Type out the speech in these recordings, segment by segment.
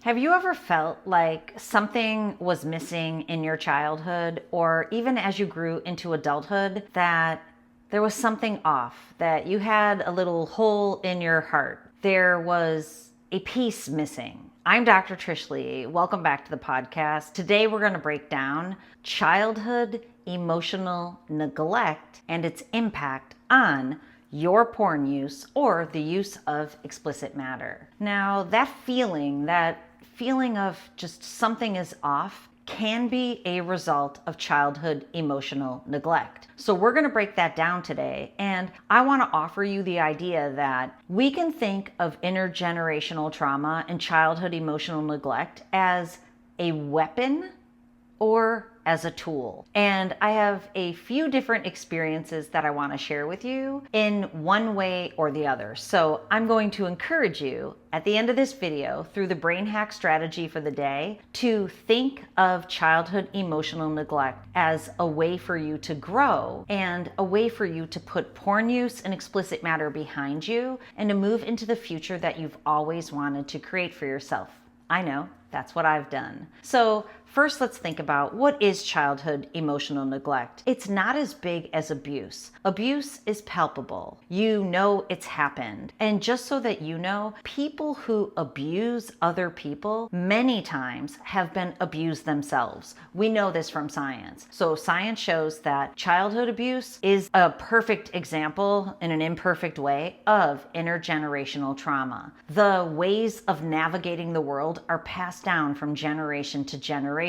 Have you ever felt like something was missing in your childhood or even as you grew into adulthood, that there was something off, that you had a little hole in your heart? There was a piece missing. I'm Dr. Trish Leigh. Welcome back to the podcast. Today we're going to break down childhood emotional neglect and its impact on your porn use or the use of explicit matter. Now, that feeling of just something is off can be a result of childhood emotional neglect. So we're going to break that down today, and I want to offer you the idea that we can think of intergenerational trauma and childhood emotional neglect as a weapon or as a tool. And I have a few different experiences that I want to share with you in one way or the other. So I'm going to encourage you at the end of this video, through the brain hack strategy for the day, to think of childhood emotional neglect as a way for you to grow and a way for you to put porn use and explicit matter behind you and to move into the future that you've always wanted to create for yourself. I know, that's what I've done. So first, let's think about what is childhood emotional neglect. It's not as big as abuse. Abuse is palpable. You know it's happened. And just so that you know, people who abuse other people many times have been abused themselves. We know this from science. So science shows that childhood abuse is a perfect example in an imperfect way of intergenerational trauma. The ways of navigating the world are passed down from generation to generation.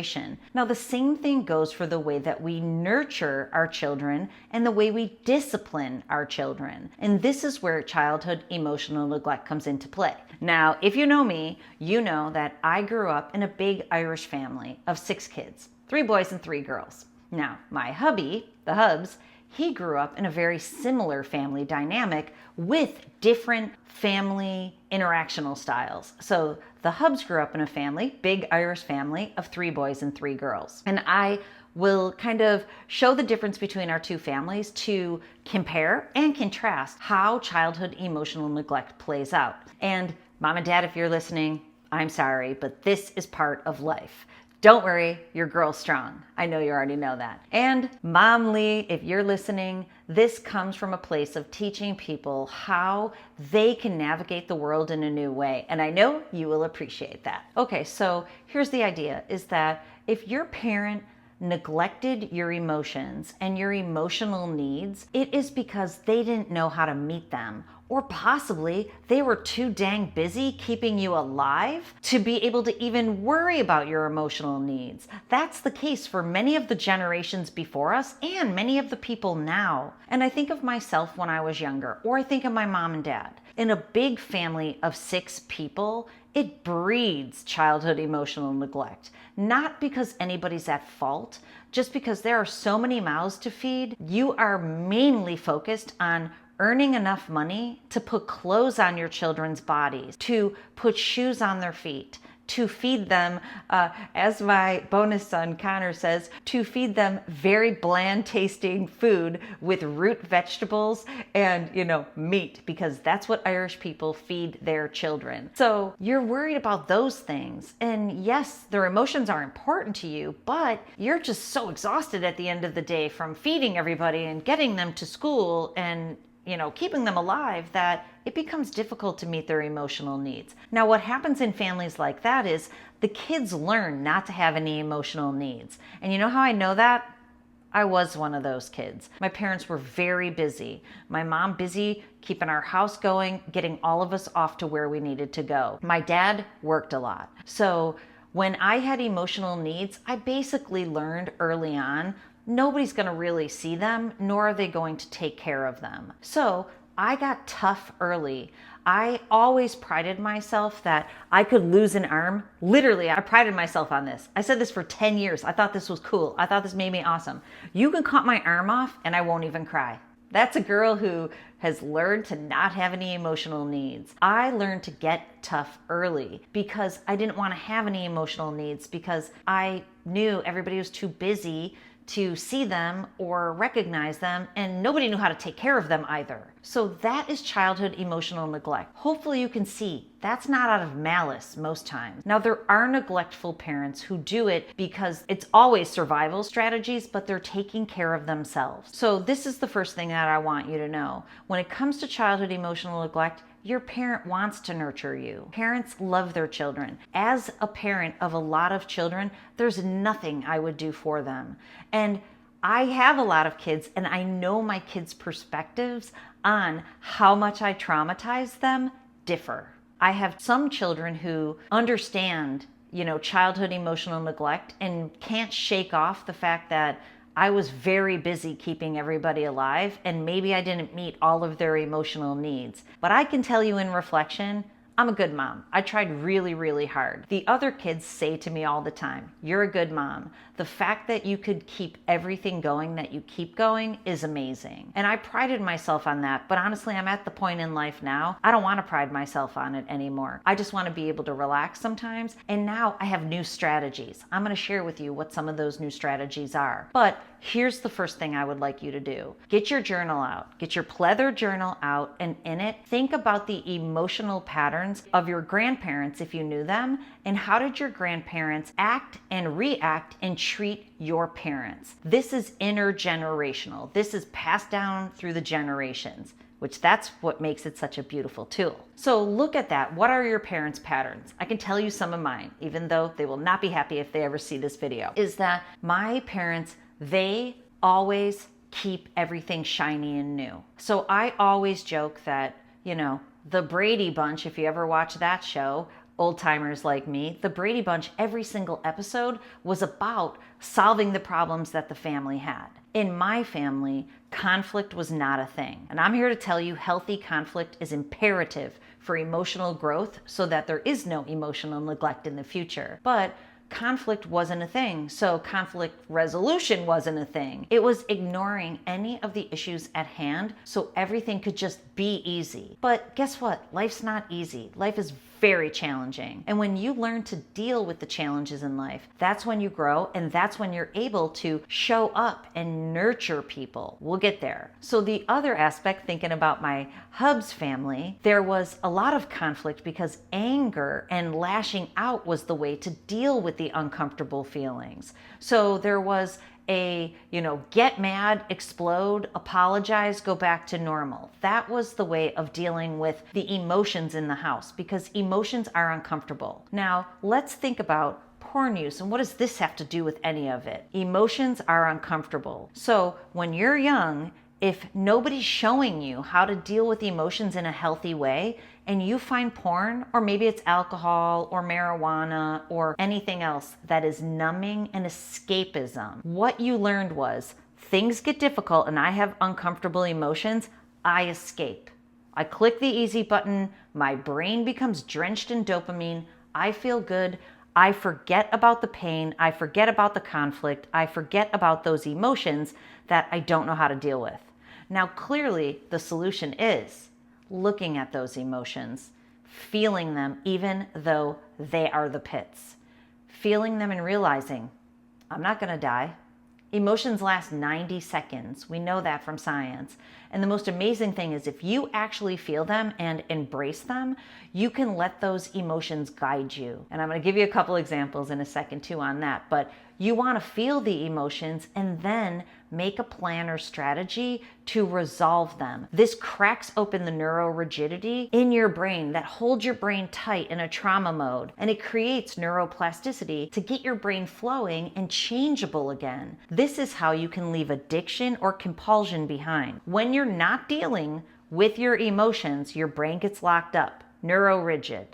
Now, the same thing goes for the way that we nurture our children and the way we discipline our children. And this is where childhood emotional neglect comes into play. Now, if you know me, you know that I grew up in a big Irish family of 6 kids, 3 boys and 3 girls. Now, my hubby, the Hubs, he grew up in a very similar family dynamic with different family interactional styles. So the Hubs grew up in a family, big Irish family of 3 boys and 3 girls. And I will kind of show the difference between our two families to compare and contrast how childhood emotional neglect plays out. And Mom and Dad, if you're listening, I'm sorry, but this is part of life. Don't worry, your girl's strong. I know you already know that. And Mom Lee, if you're listening, this comes from a place of teaching people how they can navigate the world in a new way. And I know you will appreciate that. Okay, so here's the idea, is that if your parent neglected your emotions and your emotional needs, it is because they didn't know how to meet them. Or possibly they were too dang busy keeping you alive to be able to even worry about your emotional needs. That's the case for many of the generations before us and many of the people now. And I think of myself when I was younger, or I think of my mom and dad. In a big family of 6 people, it breeds childhood emotional neglect. Not because anybody's at fault, just because there are so many mouths to feed. You are mainly focused on earning enough money to put clothes on your children's bodies, to put shoes on their feet, to feed them, as my bonus son Connor says, to feed them very bland tasting food with root vegetables and, meat, because that's what Irish people feed their children. So you're worried about those things. And yes, their emotions are important to you, but you're just so exhausted at the end of the day from feeding everybody and getting them to school and keeping them alive, that it becomes difficult to meet their emotional needs. Now, what happens in families like that is the kids learn not to have any emotional needs. And you know how I know that? I was one of those kids. My parents were very busy. My mom busy keeping our house going, getting all of us off to where we needed to go. My dad worked a lot. So when I had emotional needs, I basically learned early on nobody's going to really see them, nor are they going to take care of them. So I got tough early. I always prided myself that I could lose an arm. Literally, I prided myself on this. I said this for 10 years. I thought this was cool. I thought this made me awesome. You can cut my arm off and I won't even cry. That's a girl who has learned to not have any emotional needs. I learned to get tough early because I didn't want to have any emotional needs, because I knew everybody was too busy to see them or recognize them, and nobody knew how to take care of them either. So that is childhood emotional neglect. Hopefully you can see that's not out of malice most times. Now, there are neglectful parents who do it because it's always survival strategies, but they're taking care of themselves. So this is the first thing that I want you to know. When it comes to childhood emotional neglect, your parent wants to nurture you. Parents love their children. As a parent of a lot of children, there's nothing I would do for them. And I have a lot of kids, and I know my kids' perspectives on how much I traumatize them differ. I have some children who understand, childhood emotional neglect and can't shake off the fact that I was very busy keeping everybody alive, and maybe I didn't meet all of their emotional needs. But I can tell you in reflection, I'm a good mom. I tried really, really hard. The other kids say to me all the time, you're a good mom. The fact that you could keep everything going that you keep going is amazing. And I prided myself on that, but honestly, I'm at the point in life now, I don't want to pride myself on it anymore. I just want to be able to relax sometimes. And now I have new strategies. I'm going to share with you what some of those new strategies are. But here's the first thing I would like you to do. Get your journal out. Get your pleather journal out, and in it, think about the emotional patterns of your grandparents if you knew them, and how did your grandparents act and react and treat your parents. This is intergenerational. This is passed down through the generations, which that's what makes it such a beautiful tool. So look at that. What are your parents' patterns? I can tell you some of mine, even though they will not be happy if they ever see this video, is that my parents, they always keep everything shiny and new. So I always joke that, the Brady Bunch, if you ever watch that show, old timers like me, the Brady Bunch, every single episode was about solving the problems that the family had. In my family, conflict was not a thing. And I'm here to tell you healthy conflict is imperative for emotional growth so that there is no emotional neglect in the future. But conflict wasn't a thing, so conflict resolution wasn't a thing. It was ignoring any of the issues at hand so everything could just be easy. But guess what? Life's not easy. Life is very challenging. And when you learn to deal with the challenges in life, that's when you grow, and that's when you're able to show up and nurture people. We'll get there. So the other aspect, thinking about my hubs family, there was a lot of conflict because anger and lashing out was the way to deal with the uncomfortable feelings. So there was a, get mad, explode, apologize, go back to normal. That was the way of dealing with the emotions in the house because emotions are uncomfortable. Now, let's think about porn use and what does this have to do with any of it? Emotions are uncomfortable. So when you're young, if nobody's showing you how to deal with emotions in a healthy way, and you find porn, or maybe it's alcohol or marijuana or anything else that is numbing and escapism, what you learned was things get difficult and I have uncomfortable emotions, I escape. I click the easy button, my brain becomes drenched in dopamine, I feel good, I forget about the pain, I forget about the conflict, I forget about those emotions that I don't know how to deal with. Now, clearly, the solution is looking at those emotions, feeling them even though they are the pits, feeling them and realizing, I'm not going to die. Emotions last 90 seconds. We know that from science. And the most amazing thing is if you actually feel them and embrace them, you can let those emotions guide you. And I'm going to give you a couple examples in a second too on that. But you want to feel the emotions and then make a plan or strategy to resolve them. This cracks open the neurorigidity in your brain that holds your brain tight in a trauma mode, and it creates neuroplasticity to get your brain flowing and changeable again. This is how you can leave addiction or compulsion behind. When you're not dealing with your emotions, your brain gets locked up, neurorigid.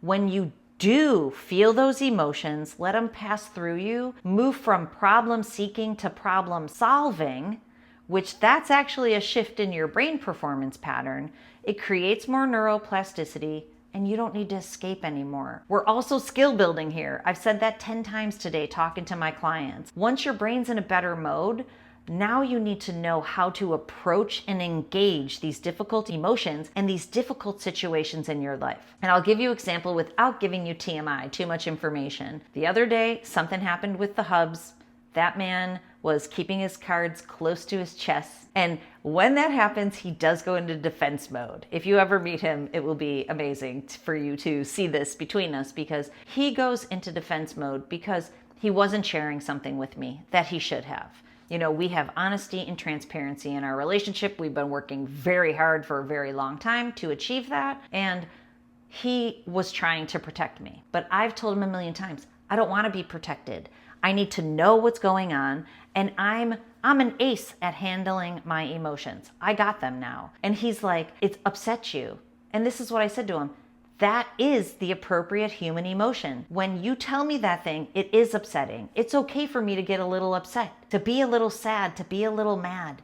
When you do feel those emotions, let them pass through you, move from problem seeking to problem solving, which that's actually a shift in your brain performance pattern. It creates more neuroplasticity and you don't need to escape anymore. We're also skill building here. I've said that 10 times today talking to my clients. Once your brain's in a better mode, now you need to know how to approach and engage these difficult emotions and these difficult situations in your life. And I'll give you an example without giving you TMI, too much information. The other day, something happened with the hubs. That man was keeping his cards close to his chest. And when that happens, he does go into defense mode. If you ever meet him, it will be amazing for you to see this between us, because he goes into defense mode because he wasn't sharing something with me that he should have. You know, we have honesty and transparency in our relationship. We've been working very hard for a very long time to achieve that. And he was trying to protect me. But I've told him a million times, I don't want to be protected. I need to know what's going on. And I'm an ace at handling my emotions. I got them now. And he's like, it upsets you. And this is what I said to him. That is the appropriate human emotion. When you tell me that thing, it is upsetting. It's okay for me to get a little upset, to be a little sad, to be a little mad,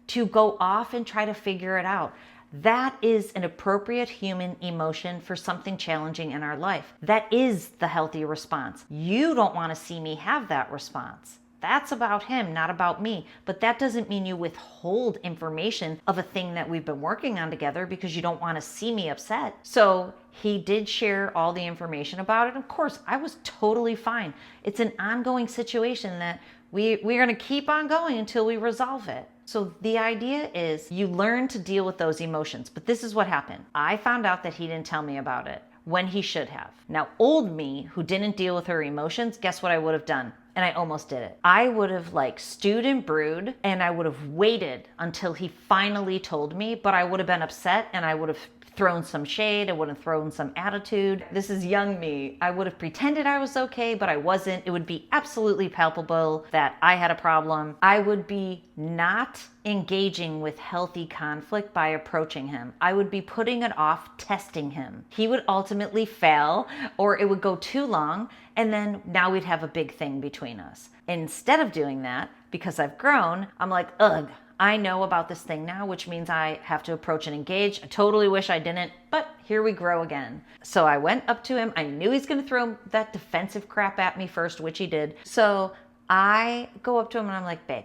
to go off and try to figure it out. That is an appropriate human emotion for something challenging in our life. That is the healthy response. You don't want to see me have that response. That's about him, not about me. But that doesn't mean you withhold information of a thing that we've been working on together because you don't want to see me upset. So he did share all the information about it. Of course, I was totally fine. It's an ongoing situation that we're going to keep on going until we resolve it. So the idea is you learn to deal with those emotions. But this is what happened. I found out that he didn't tell me about it when he should have. Now, old me, who didn't deal with her emotions, guess what I would have done? And I almost did it. I would have stewed and brewed, and I would have waited until he finally told me, but I would have been upset, and I would have thrown some shade. I would have thrown some attitude. This is young me. I would have pretended I was okay, but I wasn't. It would be absolutely palpable that I had a problem. I would be not engaging with healthy conflict by approaching him. I would be putting it off, testing him. He would ultimately fail, or it would go too long, and then now we'd have a big thing between us. Instead of doing that, because I've grown, I'm like, ugh, I know about this thing now, which means I have to approach and engage. I totally wish I didn't, but here we grow again. So I went up to him. I knew he's going to throw that defensive crap at me first, which he did. So I go up to him and I'm like, babe,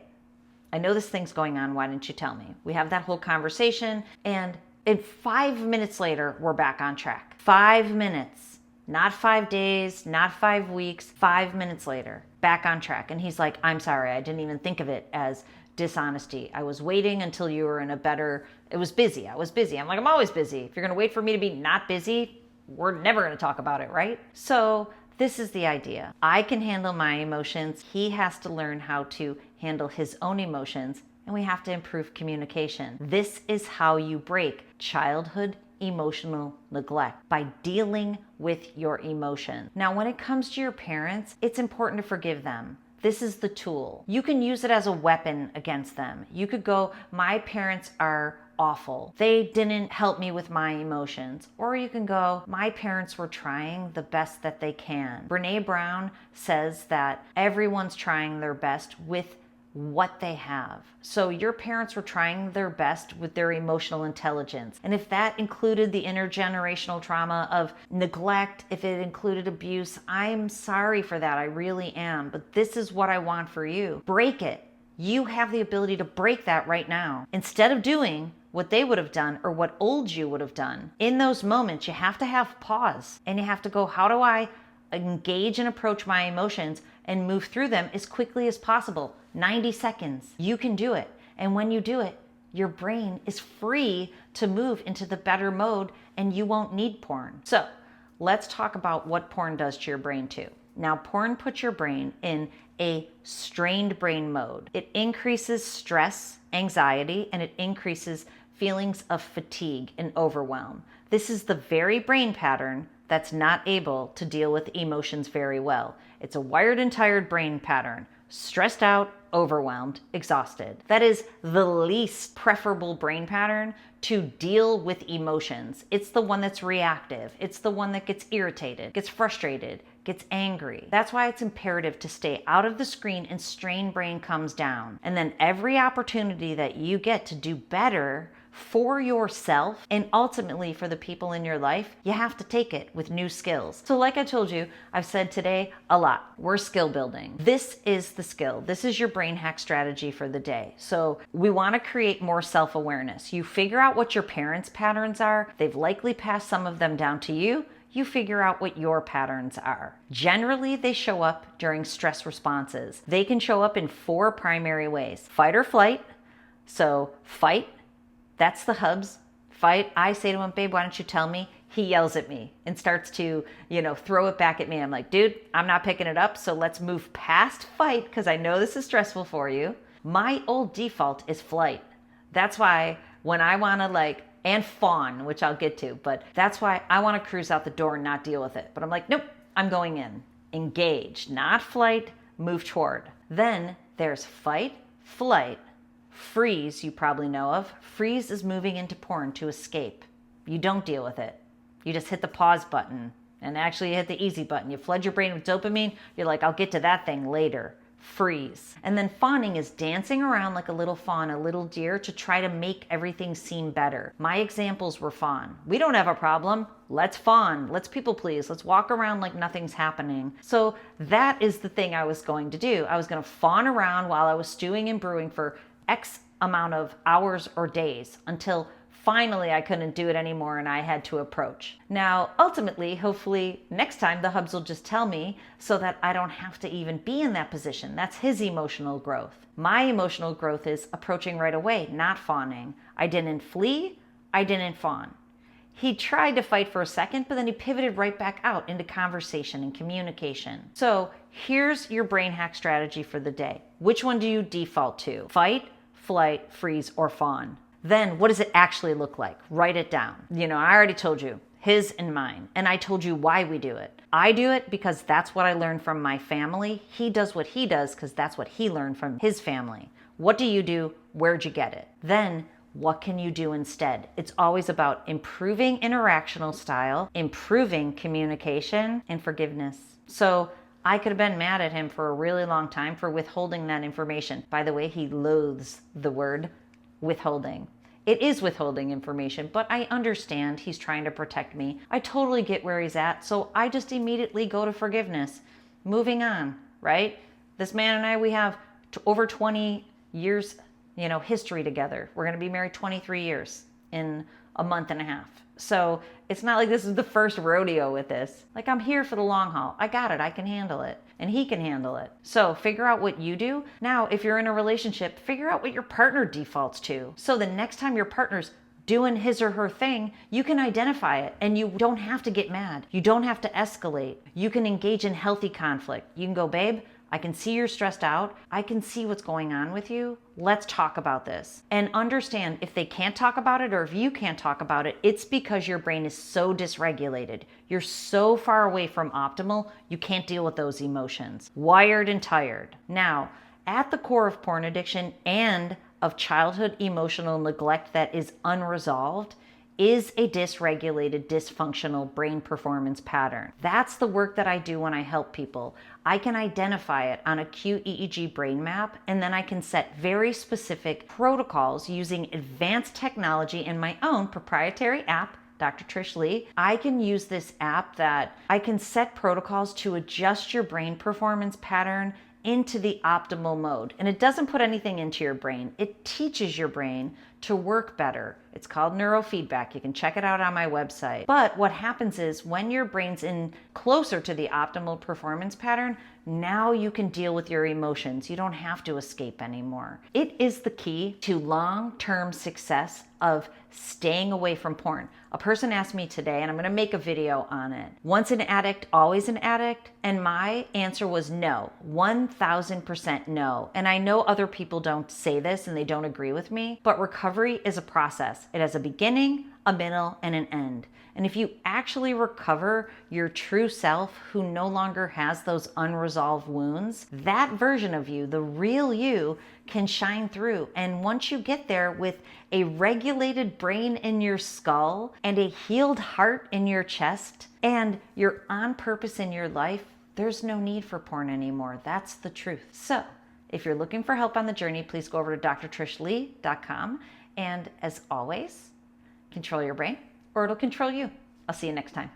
I know this thing's going on. Why didn't you tell me? We have that whole conversation. And 5 minutes later, we're back on track. 5 minutes, not 5 days, not 5 weeks, 5 minutes later, back on track. And he's like, I'm sorry. I didn't even think of it as dishonesty. I was waiting until you were in a better, it was busy. I was busy. I'm like, I'm always busy. If you're going to wait for me to be not busy, we're never going to talk about it, right? So this is the idea. I can handle my emotions. He has to learn how to handle his own emotions, and we have to improve communication. This is how you break childhood emotional neglect, by dealing with your emotions. Now, when it comes to your parents, it's important to forgive them. This is the tool. You can use it as a weapon against them. You could go, my parents are awful. They didn't help me with my emotions. Or you can go, my parents were trying the best that they can. Brené Brown says that everyone's trying their best with what they have. So your parents were trying their best with their emotional intelligence. And if that included the intergenerational trauma of neglect, if it included abuse, I'm sorry for that. I really am. But this is what I want for you. Break it. You have the ability to break that right now. Instead of doing what they would have done or what old you would have done, in those moments, you have to have pause and you have to go, how do I engage and approach my emotions and move through them as quickly as possible? 90 seconds. You can do it. And when you do it, your brain is free to move into the better mode and you won't need porn. So let's talk about what porn does to your brain too. Now, porn puts your brain in a strained brain mode. It increases stress, anxiety, and it increases feelings of fatigue and overwhelm. This is the very brain pattern that's not able to deal with emotions very well. It's a wired and tired brain pattern. Stressed out, overwhelmed, exhausted. That is the least preferable brain pattern to deal with emotions. It's the one that's reactive. It's the one that gets irritated, gets frustrated, gets angry. That's why it's imperative to stay out of the screen and strain brain comes down. And then every opportunity that you get to do better for yourself and ultimately for the people in your life, you have to take it with new skills. So like I told you, I've said today a lot, we're skill building. This is the skill. This is your brain hack strategy for the day. So we want to create more self-awareness. You figure out what your parents' patterns are. They've likely passed some of them down to you. you figure out what your patterns are. Generally, they show up during stress responses. They can show up in 4 primary ways. Fight or flight. So fight, that's the hubs. Fight, I say to him, babe, why don't you tell me? He yells at me and starts to, throw it back at me. I'm like, dude, I'm not picking it up. So let's move past fight because I know this is stressful for you. My old default is flight. That's why when I want to and fawn, which I'll get to, but that's why I want to cruise out the door and not deal with it. But I'm like, nope, I'm going in. Engage, not flight, move toward. Then there's fight, flight, freeze, you probably know of. Freeze is moving into porn to escape. You don't deal with it. You just hit the pause button, and actually you hit the easy button. You flood your brain with dopamine. You're like, I'll get to that thing later. Freeze. And then fawning is dancing around like a little fawn, a little deer, to try to make everything seem better. My examples were fawn. We don't have a problem. Let's fawn. Let's people please. Let's walk around like nothing's happening. So that is the thing I was going to do. I was going to fawn around while I was stewing and brewing for X amount of hours or days until finally I couldn't do it anymore and I had to approach. Now, ultimately, hopefully next time the hubs will just tell me so that I don't have to even be in that position. That's his emotional growth. My emotional growth is approaching right away, not fawning. I didn't flee, I didn't fawn. He tried to fight for a second, but then he pivoted right back out into conversation and communication. So here's your brain hack strategy for the day. Which one do you default to? Fight, flight, freeze, or fawn? Then what does it actually look like? Write it down. I already told you, his and mine. And I told you why we do it. I do it because that's what I learned from my family. He does what he does because that's what he learned from his family. What do you do? Where'd you get it? Then what can you do instead? It's always about improving interactional style, improving communication, and forgiveness. So I could have been mad at him for a really long time for withholding that information. By the way, he loathes the word withholding. It is withholding information, but I understand he's trying to protect me. I totally get where he's at, so I just immediately go to forgiveness. Moving on, right? This man and I, we have over 20 years, history together. We're going to be married 23 years in a month and a half. So it's not like this is the first rodeo with this. I'm here for the long haul. I got it. I can handle it. And he can handle it. So figure out what you do. Now, if you're in a relationship, figure out what your partner defaults to. So the next time your partner's doing his or her thing, you can identify it and you don't have to get mad. You don't have to escalate. You can engage in healthy conflict. You can go, babe, I can see you're stressed out. I can see what's going on with you. Let's talk about this. And understand if they can't talk about it or if you can't talk about it, it's because your brain is so dysregulated. You're so far away from optimal, you can't deal with those emotions. Wired and tired. Now, at the core of porn addiction and of childhood emotional neglect that is unresolved is a dysregulated, dysfunctional brain performance pattern. That's the work that I do when I help people. I can identify it on a QEEG brain map, and then I can set very specific protocols using advanced technology in my own proprietary app, Dr. Trish Leigh. I can use this app that I can set protocols to adjust your brain performance pattern into the optimal mode. And it doesn't put anything into your brain. It teaches your brain to work better. It's called neurofeedback. You can check it out on my website. But what happens is when your brain's in closer to the optimal performance pattern, now you can deal with your emotions. You don't have to escape anymore. It is the key to long-term success of staying away from porn. A person asked me today, and I'm going to make a video on it. Once an addict, always an addict? And my answer was no, 1000% no. And I know other people don't say this and they don't agree with me, but recovery is a process. It has a beginning, a middle, and an end. And if you actually recover your true self who no longer has those unresolved wounds, that version of you, the real you, can shine through. And once you get there with a regulated brain in your skull and a healed heart in your chest, and you're on purpose in your life, there's no need for porn anymore. That's the truth. So if you're looking for help on the journey, please go over to drtrishleigh.com. And as always, control your brain, or it'll control you. I'll see you next time.